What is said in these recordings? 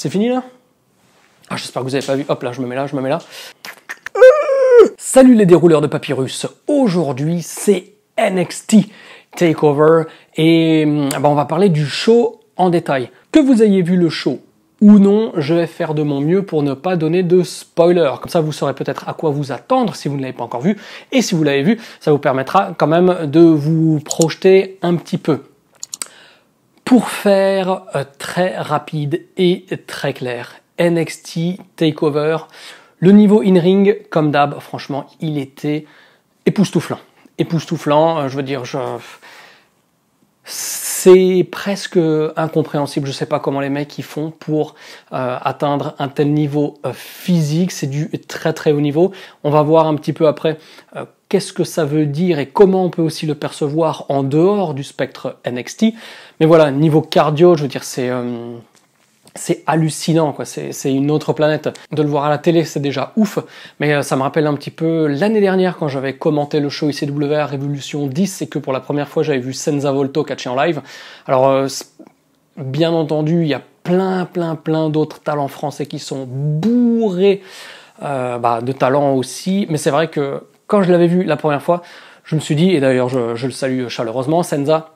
C'est fini là? Ah, j'espère que vous avez pas vu. Hop là, je me mets là, je me mets là. Salut les dérouleurs de papyrus. Aujourd'hui, c'est NXT TakeOver et on va parler du show en détail. Que vous ayez vu le show ou non, je vais faire de mon mieux pour ne pas donner de spoiler. Comme ça, vous saurez peut-être à quoi vous attendre si vous ne l'avez pas encore vu. Et si vous l'avez vu, ça vous permettra quand même de vous projeter un petit peu. Pour faire très rapide et très clair, NXT TakeOver, le niveau in-ring, comme d'hab, franchement, il était époustouflant. Époustouflant, je veux dire, c'est presque incompréhensible. Je sais pas comment les mecs ils font pour atteindre un tel niveau physique. C'est du très très haut niveau. On va voir un petit peu après qu'est-ce que ça veut dire et comment on peut aussi le percevoir en dehors du spectre NXT. Mais voilà, niveau cardio, je veux dire, c'est hallucinant, quoi. C'est une autre planète. De le voir à la télé, c'est déjà ouf, mais ça me rappelle un petit peu l'année dernière quand j'avais commenté le show ICW à Révolution 10 et que pour la première fois j'avais vu Senza Volto catcher en live. Alors, bien entendu, il y a plein d'autres talents français qui sont bourrés de talents aussi, mais c'est vrai que quand je l'avais vu la première fois, je me suis dit, et d'ailleurs je le salue chaleureusement, Senza,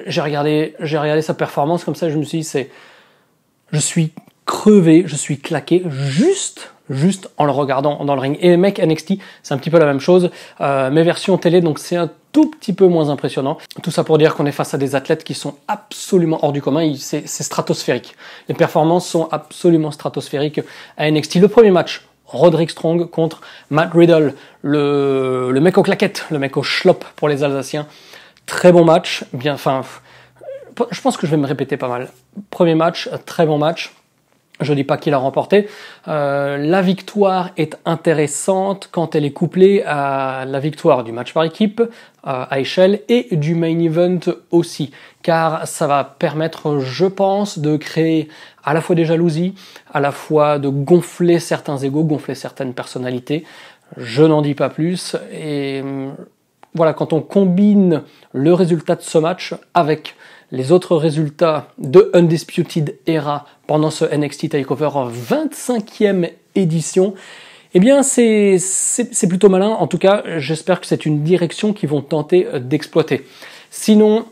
j'ai regardé sa performance comme ça, je me suis dit, je suis crevé, je suis claqué juste en le regardant dans le ring. Et les mecs NXT, c'est un petit peu la même chose. Mes versions télé, donc c'est un tout petit peu moins impressionnant. Tout ça pour dire qu'on est face à des athlètes qui sont absolument hors du commun. C'est stratosphérique. Les performances sont absolument stratosphériques à NXT. Le premier match, Roderick Strong contre Matt Riddle, le mec aux claquettes, le mec au schlop pour les Alsaciens. Très bon match. Bien, enfin, je pense que je vais me répéter pas mal. Premier match, très bon match. Je dis pas qu'il a remporté. La victoire est intéressante quand elle est couplée à la victoire du match par équipe à échelle et du main event aussi, car ça va permettre, je pense, de créer à la fois des jalousies, à la fois de gonfler certains égos, gonfler certaines personnalités. Je n'en dis pas plus. Et voilà, quand on combine le résultat de ce match avec les autres résultats de Undisputed Era pendant ce NXT TakeOver 25e édition, eh bien c'est plutôt malin. En tout cas, j'espère que c'est une direction qu'ils vont tenter d'exploiter. Sinon,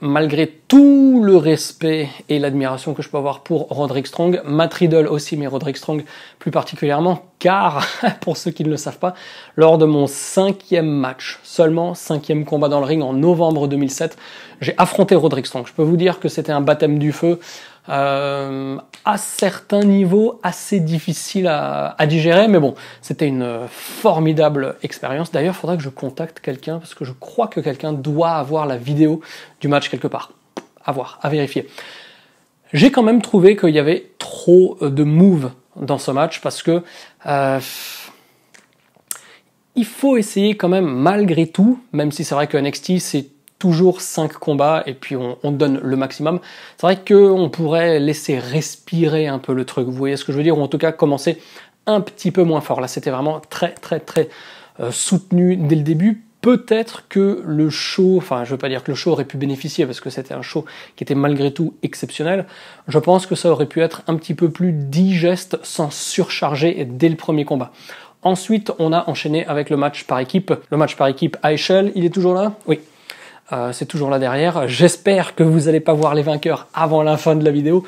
malgré tout le respect et l'admiration que je peux avoir pour Roderick Strong, Matt Riddle aussi, mais Roderick Strong plus particulièrement, car, pour ceux qui ne le savent pas, lors de mon 5e match, seulement 5e combat dans le ring en novembre 2007, j'ai affronté Roderick Strong. Je peux vous dire que c'était un baptême du feu, à certains niveaux assez difficile à digérer, mais bon, c'était une formidable expérience. D'ailleurs, il faudra que je contacte quelqu'un, parce que je crois que quelqu'un doit avoir la vidéo du match quelque part. À voir, à vérifier. J'ai quand même trouvé qu'il y avait trop de moves dans ce match, parce que il faut essayer quand même, malgré tout, même si c'est vrai que NXT, c'est toujours 5 combats et puis on donne le maximum. C'est vrai qu'on pourrait laisser respirer un peu le truc, vous voyez ce que je veux dire, ou en tout cas commencer un petit peu moins fort. Là, c'était vraiment très soutenu dès le début. Peut-être que le show, enfin je veux pas dire que le show aurait pu bénéficier parce que c'était un show qui était malgré tout exceptionnel. Je pense que ça aurait pu être un petit peu plus digeste sans surcharger dès le premier combat. Ensuite, on a enchaîné avec le match par équipe. Le match par équipe à échelle, il est toujours là? Oui. C'est toujours là derrière. J'espère que vous n'allez pas voir les vainqueurs avant la fin de la vidéo.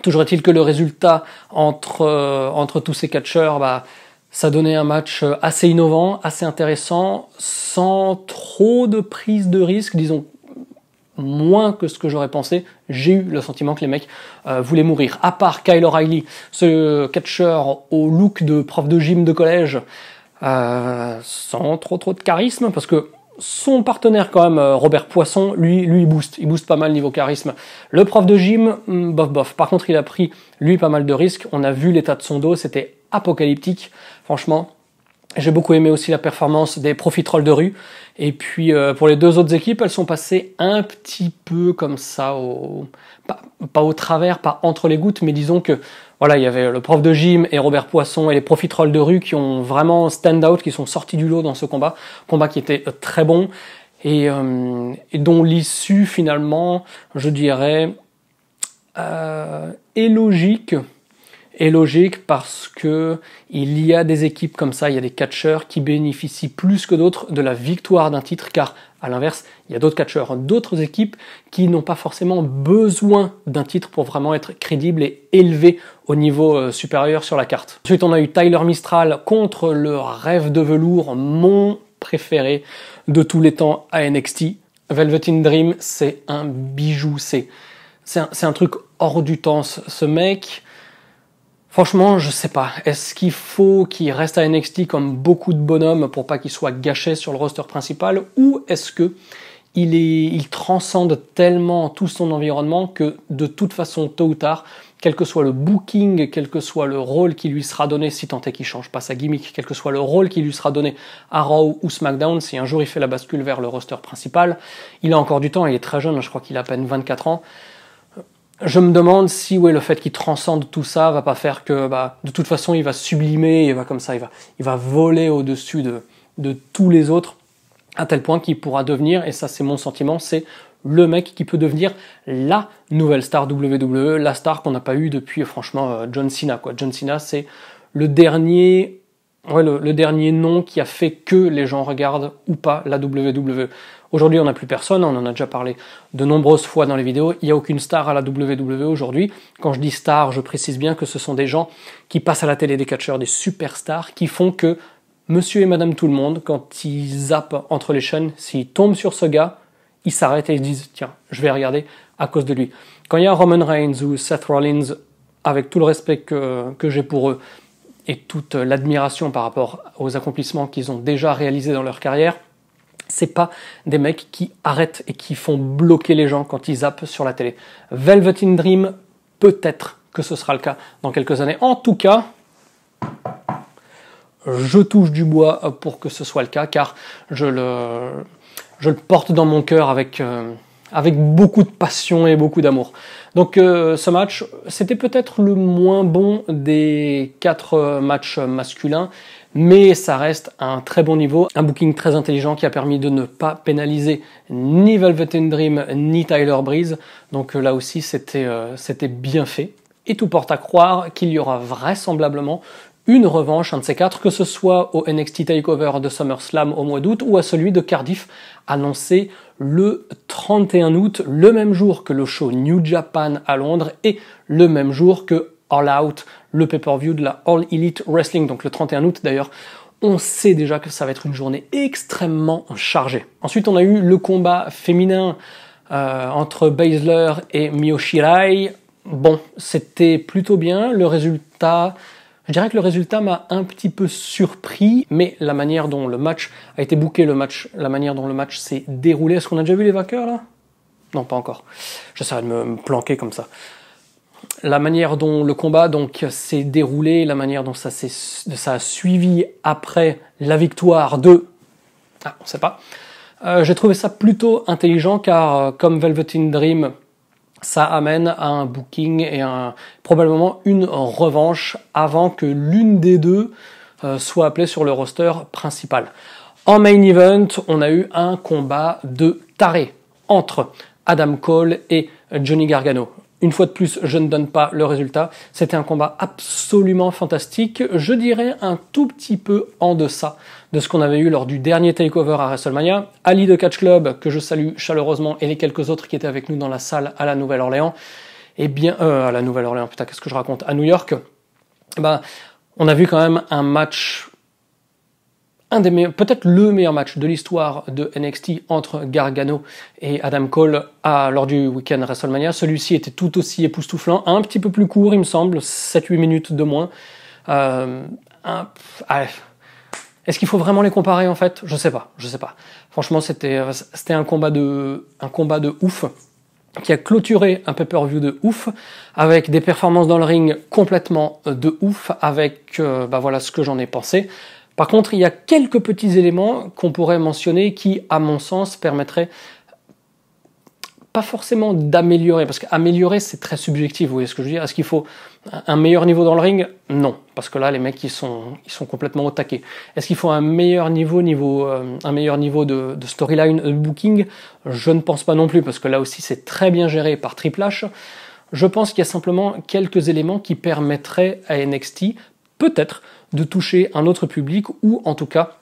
Toujours est-il que le résultat entre tous ces catcheurs, ça donnait un match assez innovant, assez intéressant, sans trop de prise de risque, disons moins que ce que j'aurais pensé. J'ai eu le sentiment que les mecs voulaient mourir. À part Kyle O'Reilly, ce catcheur au look de prof de gym de collège, sans trop de charisme, parce que son partenaire quand même, Robert Poisson, lui il booste pas mal niveau charisme. Le prof de gym, bof. Par contre, il a pris, lui, pas mal de risques. On a vu l'état de son dos, c'était apocalyptique. Franchement, j'ai beaucoup aimé aussi la performance des profiteroles de rue. Et puis, pour les deux autres équipes, elles sont passées un petit peu comme ça, pas au travers, pas entre les gouttes, mais disons que voilà, il y avait le prof de gym et Robert Poisson et les profiteroles de rue qui ont vraiment stand out, qui sont sortis du lot dans ce combat qui était très bon et dont l'issue finalement, je dirais, est logique. Est logique parce que il y a des équipes comme ça, il y a des catcheurs qui bénéficient plus que d'autres de la victoire d'un titre, car à l'inverse, il y a d'autres catcheurs, d'autres équipes qui n'ont pas forcément besoin d'un titre pour vraiment être crédibles et élevés au niveau supérieur sur la carte. Ensuite, on a eu Tyler Mistral contre le rêve de velours, mon préféré de tous les temps à NXT. Velvet in Dream, c'est un bijou, c'est un truc hors du temps, ce mec. Franchement, je sais pas. Est-ce qu'il faut qu'il reste à NXT comme beaucoup de bonhommes pour pas qu'il soit gâché sur le roster principal, ou est-ce que il transcende tellement tout son environnement que de toute façon, tôt ou tard, quel que soit le booking, quel que soit le rôle qui lui sera donné, si tant est qu'il change pas sa gimmick, quel que soit le rôle qui lui sera donné à Raw ou SmackDown, si un jour il fait la bascule vers le roster principal, il a encore du temps, il est très jeune, je crois qu'il a à peine 24 ans. Je me demande si le fait qu'il transcende tout ça va pas faire que de toute façon il va sublimer, il va comme ça, il va voler au-dessus de tous les autres, à tel point qu'il pourra devenir, et ça c'est mon sentiment, c'est le mec qui peut devenir la nouvelle star WWE, la star qu'on n'a pas eu depuis franchement John Cena, quoi. John Cena, c'est le dernier nom qui a fait que les gens regardent ou pas la WWE. Aujourd'hui, on n'a plus personne, on en a déjà parlé de nombreuses fois dans les vidéos, il n'y a aucune star à la WWE aujourd'hui. Quand je dis star, je précise bien que ce sont des gens qui passent à la télé, des catcheurs, des superstars, qui font que monsieur et madame tout le monde, quand ils zappent entre les chaînes, s'ils tombent sur ce gars, ils s'arrêtent et ils se disent, tiens, je vais regarder à cause de lui. Quand il y a Roman Reigns ou Seth Rollins, avec tout le respect que j'ai pour eux, et toute l'admiration par rapport aux accomplissements qu'ils ont déjà réalisés dans leur carrière, c'est pas des mecs qui arrêtent et qui font bloquer les gens quand ils zappent sur la télé. Velvet in Dream, peut-être que ce sera le cas dans quelques années. En tout cas, je touche du bois pour que ce soit le cas, car je le porte dans mon cœur avec beaucoup de passion et beaucoup d'amour. Donc ce match, c'était peut-être le moins bon des 4 matchs masculins, mais ça reste un très bon niveau, un booking très intelligent qui a permis de ne pas pénaliser ni Velvet in Dream ni Tyler Breeze. Donc là aussi c'était bien fait. Et tout porte à croire qu'il y aura vraisemblablement une revanche, un de ces 4, que ce soit au NXT TakeOver de SummerSlam au mois d'août ou à celui de Cardiff, annoncé le 31 août, le même jour que le show New Japan à Londres et le même jour que All Out, le pay-per-view de la All Elite Wrestling. Donc le 31 août d'ailleurs, on sait déjà que ça va être une journée extrêmement chargée. Ensuite, on a eu le combat féminin entre Baszler et Mio Shirai. Bon, c'était plutôt bien. Je dirais que le résultat m'a un petit peu surpris, mais la manière dont le match a été booké, la manière dont le match s'est déroulé. Est-ce qu'on a déjà vu les vainqueurs là? Non, pas encore. J'essaierai de me planquer comme ça. La manière dont le combat s'est déroulé, la manière dont ça a suivi après la victoire de... Ah, on sait pas. J'ai trouvé ça plutôt intelligent, car comme Velvet in Dream, ça amène à un booking et probablement une revanche avant que l'une des deux soit appelée sur le roster principal. En main event, on a eu un combat de taré entre Adam Cole et Johnny Gargano. Une fois de plus, je ne donne pas le résultat. C'était un combat absolument fantastique. Je dirais un tout petit peu en deçà de ce qu'on avait eu lors du dernier takeover à WrestleMania. Ali de Catch Club, que je salue chaleureusement, et les quelques autres qui étaient avec nous dans la salle à la Nouvelle-Orléans. À la Nouvelle-Orléans, putain, qu'est-ce que je raconte? À New York. On a vu quand même un match, peut-être le meilleur match de l'histoire de NXT entre Gargano et Adam Cole lors du week-end WrestleMania. Celui-ci était tout aussi époustouflant, un petit peu plus court, il me semble, 7-8 minutes de moins. Est-ce qu'il faut vraiment les comparer en fait? Je sais pas. Franchement, c'était un combat de ouf, qui a clôturé un pay-per-view de ouf, avec des performances dans le ring complètement de ouf, avec voilà ce que j'en ai pensé. Par contre, il y a quelques petits éléments qu'on pourrait mentionner qui, à mon sens, permettraient pas forcément d'améliorer, parce qu'améliorer, c'est très subjectif, vous voyez ce que je veux dire? Est-ce qu'il faut un meilleur niveau dans le ring? Non, parce que là, les mecs, ils sont complètement au taquet. Est-ce qu'il faut un meilleur niveau de storyline, de booking? Je ne pense pas non plus, parce que là aussi, c'est très bien géré par Triple H. Je pense qu'il y a simplement quelques éléments qui permettraient à NXT peut-être de toucher un autre public ou en tout cas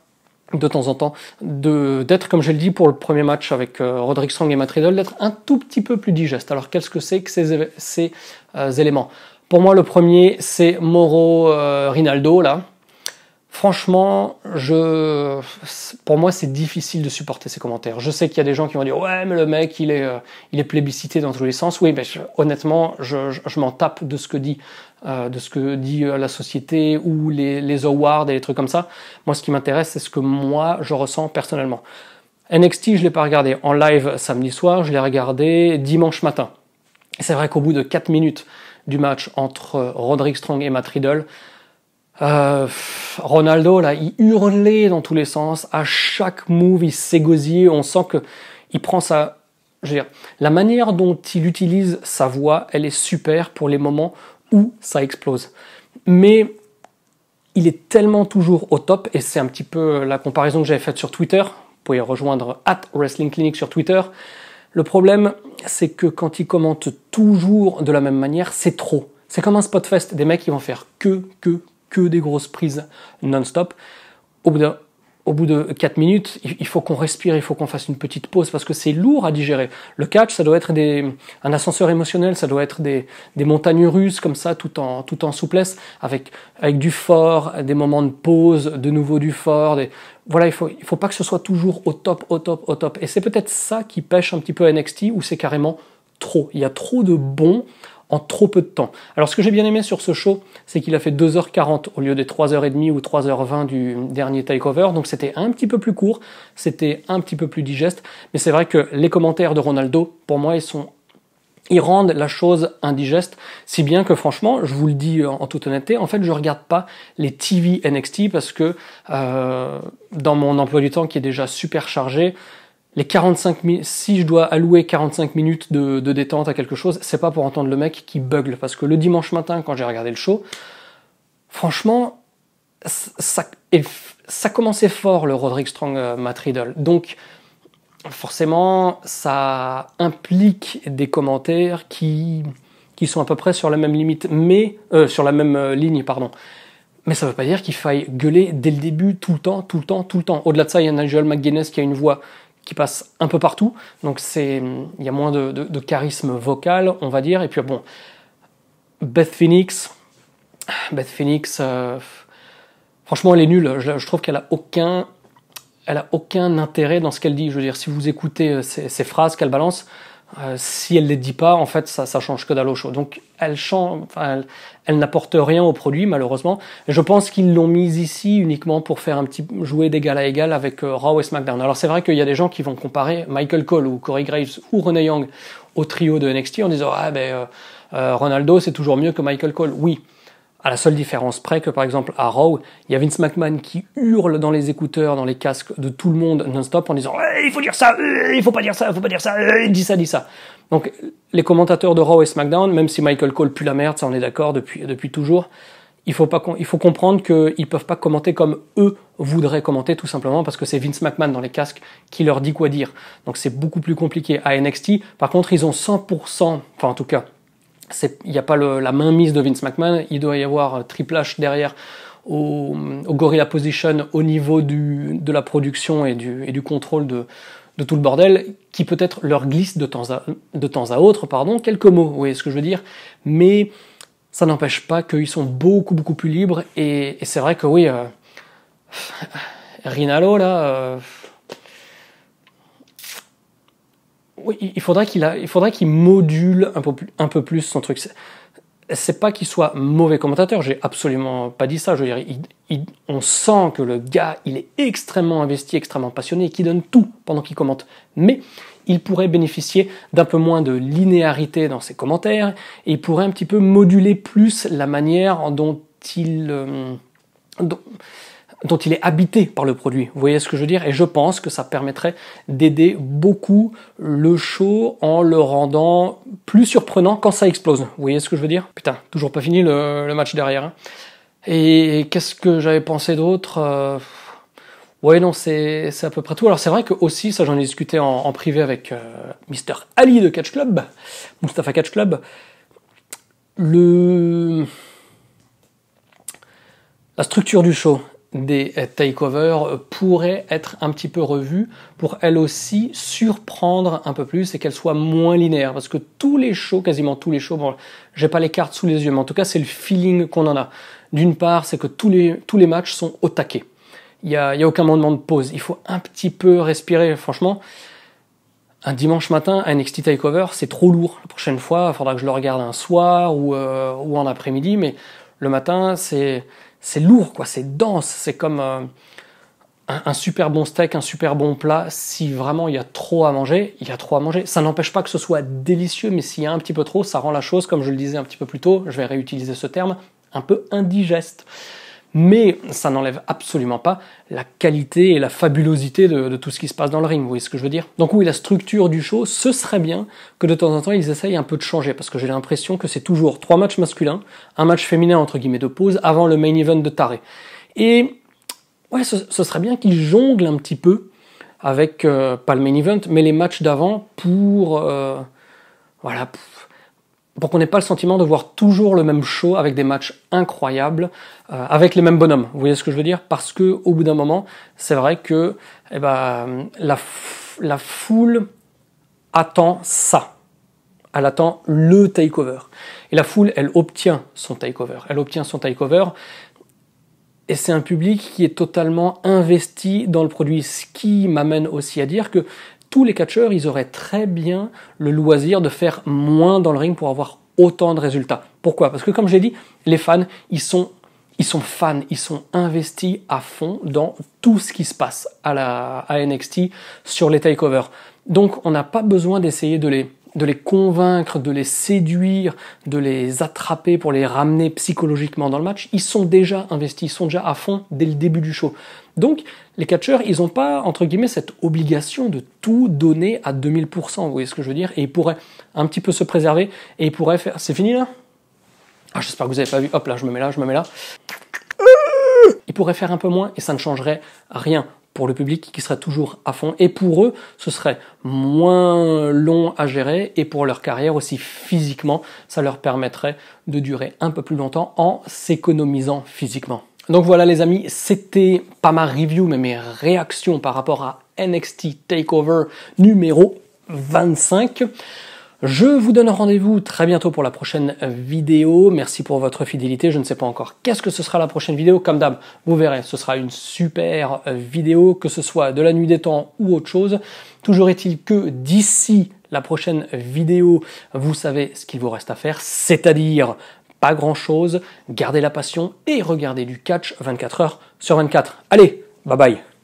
de temps en temps d'être, comme je le dis pour le premier match avec Roderick Strong et Matt Riddle, d'être un tout petit peu plus digeste. Alors qu'est-ce que c'est que ces éléments? Pour moi, le premier, c'est Mauro Rinaldo, là. Franchement, pour moi, c'est difficile de supporter ces commentaires. Je sais qu'il y a des gens qui vont dire « Ouais, mais le mec, il est plébiscité dans tous les sens. » Oui, mais honnêtement, je m'en tape de ce que dit la société ou les awards et les trucs comme ça. Moi, ce qui m'intéresse, c'est ce que moi, je ressens personnellement. NXT, je l'ai pas regardé en live samedi soir, je l'ai regardé dimanche matin. Et c'est vrai qu'au bout de 4 minutes du match entre Roderick Strong et Matt Riddle, Ronaldo, là, il hurlait dans tous les sens. À chaque move, il s'égosillait. On sent que il prend sa... Je veux dire, la manière dont il utilise sa voix, elle est super pour les moments où ça explose. Mais il est tellement toujours au top, et c'est un petit peu la comparaison que j'avais faite sur Twitter. Vous pouvez rejoindre @WrestlingClinic sur Twitter. Le problème, c'est que quand il commente toujours de la même manière, c'est trop. C'est comme un spotfest. Des mecs qui vont faire que des grosses prises non-stop. Au bout de 4 minutes, il faut qu'on respire, il faut qu'on fasse une petite pause parce que c'est lourd à digérer. Le catch, ça doit être un ascenseur émotionnel, ça doit être des montagnes russes comme ça, tout en souplesse, avec du fort, des moments de pause, de nouveau du fort. Voilà, il faut pas que ce soit toujours au top. Et c'est peut-être ça qui pêche un petit peu à NXT, où c'est carrément trop. Il y a trop de bons en trop peu de temps. Alors ce que j'ai bien aimé sur ce show, c'est qu'il a fait 2h40 au lieu des 3h30 ou 3h20 du dernier Takeover, donc c'était un petit peu plus court, c'était un petit peu plus digeste, mais c'est vrai que les commentaires de Ronaldo, pour moi, ils rendent la chose indigeste, si bien que franchement, je vous le dis en toute honnêteté, en fait je regarde pas les TV NXT parce que dans mon emploi du temps qui est déjà super chargé, les 45 minutes, si je dois allouer 45 minutes de détente à quelque chose, c'est pas pour entendre le mec qui bugle. Parce que le dimanche matin, quand j'ai regardé le show, franchement, ça commençait fort, le Roderick Strong Matt Riddle. Donc, forcément, ça implique des commentaires qui sont à peu près sur la même limite, mais sur la même ligne, pardon. Mais ça veut pas dire qu'il faille gueuler dès le début, tout le temps. Au-delà de ça, il y a Nigel McGuinness qui a une voix qui passe un peu partout, donc il y a moins de charisme vocal, on va dire. Et puis bon, Beth Phoenix, franchement elle est nulle, je trouve qu'elle a aucun intérêt dans ce qu'elle dit. Je veux dire, si vous écoutez ces phrases qu'elle balance, si elle les dit pas, en fait ça change que dalle au show. Donc elle n'apporte rien au produit, malheureusement. Je pense qu'ils l'ont mise ici uniquement pour faire jouer d'égal à égal avec Raw et SmackDown. Alors c'est vrai qu'il y a des gens qui vont comparer Michael Cole ou Corey Graves ou Renee Young au trio de NXT en disant Ronaldo c'est toujours mieux que Michael Cole. Oui, à la seule différence près que par exemple à Raw, il y a Vince McMahon qui hurle dans les écouteurs, dans les casques de tout le monde non-stop en disant il faut dire ça, il faut pas dire ça, dis ça. Donc les commentateurs de Raw et SmackDown, même si Michael Cole pue la merde, ça on est d'accord depuis toujours, il faut comprendre qu'ils peuvent pas commenter comme eux voudraient commenter, tout simplement parce que c'est Vince McMahon dans les casques qui leur dit quoi dire. Donc c'est beaucoup plus compliqué. À NXT, par contre, ils ont 100%, enfin en tout cas, il n'y a pas la mainmise de Vince McMahon, il doit y avoir Triple H derrière au Gorilla Position au niveau de la production et du contrôle de tout le bordel, qui peut-être leur glisse de temps à autre, quelques mots, vous voyez ce que je veux dire, mais ça n'empêche pas qu'ils sont beaucoup plus libres, et c'est vrai que oui, Rinaldo là... Oui, il faudrait qu'il module un peu plus son truc. C'est pas qu'il soit mauvais commentateur, j'ai absolument pas dit ça. Je veux dire, on sent que le gars, il est extrêmement investi, extrêmement passionné, qu'il donne tout pendant qu'il commente. Mais il pourrait bénéficier d'un peu moins de linéarité dans ses commentaires, et il pourrait un petit peu moduler plus la manière dont il est habité par le produit. Vous voyez ce que je veux dire? Et je pense que ça permettrait d'aider beaucoup le show en le rendant plus surprenant quand ça explose. Vous voyez ce que je veux dire? Putain, toujours pas fini le match derrière. Hein. Et qu'est-ce que j'avais pensé d'autre? Ouais, non, c'est à peu près tout. Alors c'est vrai que aussi, ça j'en ai discuté en privé avec Mr. Ali de Catch Club, Mustafa Catch Club. La structure du show des takeovers pourrait être un petit peu revue pour elle aussi surprendre un peu plus et qu'elle soit moins linéaire, parce que tous les shows, quasiment tous les shows, bon, j'ai pas les cartes sous les yeux, mais en tout cas c'est le feeling qu'on en a. D'une part, c'est que tous les matchs sont au taquet. Il y a aucun moment de pause. Il faut un petit peu respirer. Franchement, un dimanche matin, un NXT TakeOver, c'est trop lourd. La prochaine fois, il faudra que je le regarde un soir ou en après-midi, mais le matin, c'est lourd, quoi. C'est dense. C'est comme un super bon steak, un super bon plat. Si vraiment il y a trop à manger, il y a trop à manger. Ça n'empêche pas que ce soit délicieux, mais s'il y a un petit peu trop, ça rend la chose, comme je le disais un petit peu plus tôt, je vais réutiliser ce terme, un peu indigeste. Mais ça n'enlève absolument pas la qualité et la fabulosité de tout ce qui se passe dans le ring, vous voyez ce que je veux dire? Donc oui, la structure du show, ce serait bien que de temps en temps ils essayent un peu de changer, parce que j'ai l'impression que c'est toujours 3 matchs masculins, un match féminin entre guillemets de pause, avant le main event de taré. Et ouais, ce serait bien qu'ils jonglent un petit peu avec, pas le main event, mais les matchs d'avant pour... voilà... pour qu'on n'ait pas le sentiment de voir toujours le même show avec des matchs incroyables, avec les mêmes bonhommes. Vous voyez ce que je veux dire? Parce que au bout d'un moment, c'est vrai que la foule attend ça. Elle attend le takeover. Et la foule, elle obtient son takeover. Elle obtient son takeover. Et c'est un public qui est totalement investi dans le produit. Ce qui m'amène aussi à dire que tous les catcheurs, ils auraient très bien le loisir de faire moins dans le ring pour avoir autant de résultats. Pourquoi? Parce que comme j'ai dit, les fans, ils sont fans, ils sont investis à fond dans tout ce qui se passe à NXT sur les takeovers. Donc on n'a pas besoin d'essayer de les convaincre, de les séduire, de les attraper pour les ramener psychologiquement dans le match. Ils sont déjà investis, ils sont déjà à fond dès le début du show. Donc, les catcheurs, ils n'ont pas, entre guillemets, cette obligation de tout donner à 2000%, vous voyez ce que je veux dire? Et ils pourraient un petit peu se préserver, et ils pourraient faire... C'est fini, là? Ah, j'espère que vous n'avez pas vu. Hop, là, je me mets là, je me mets là. Ils pourraient faire un peu moins, et ça ne changerait rien pour le public qui serait toujours à fond. Et pour eux, ce serait moins long à gérer, et pour leur carrière aussi physiquement, ça leur permettrait de durer un peu plus longtemps en s'économisant physiquement. Donc voilà les amis, c'était pas ma review, mais mes réactions par rapport à NXT TakeOver numéro 25. Je vous donne rendez-vous très bientôt pour la prochaine vidéo. Merci pour votre fidélité. Je ne sais pas encore qu'est-ce que ce sera la prochaine vidéo. Comme d'hab, vous verrez, ce sera une super vidéo, que ce soit de la nuit des temps ou autre chose. Toujours est-il que d'ici la prochaine vidéo, vous savez ce qu'il vous reste à faire, c'est-à-dire pas grand-chose, gardez la passion et regardez du catch 24 heures sur 24. Allez, bye bye!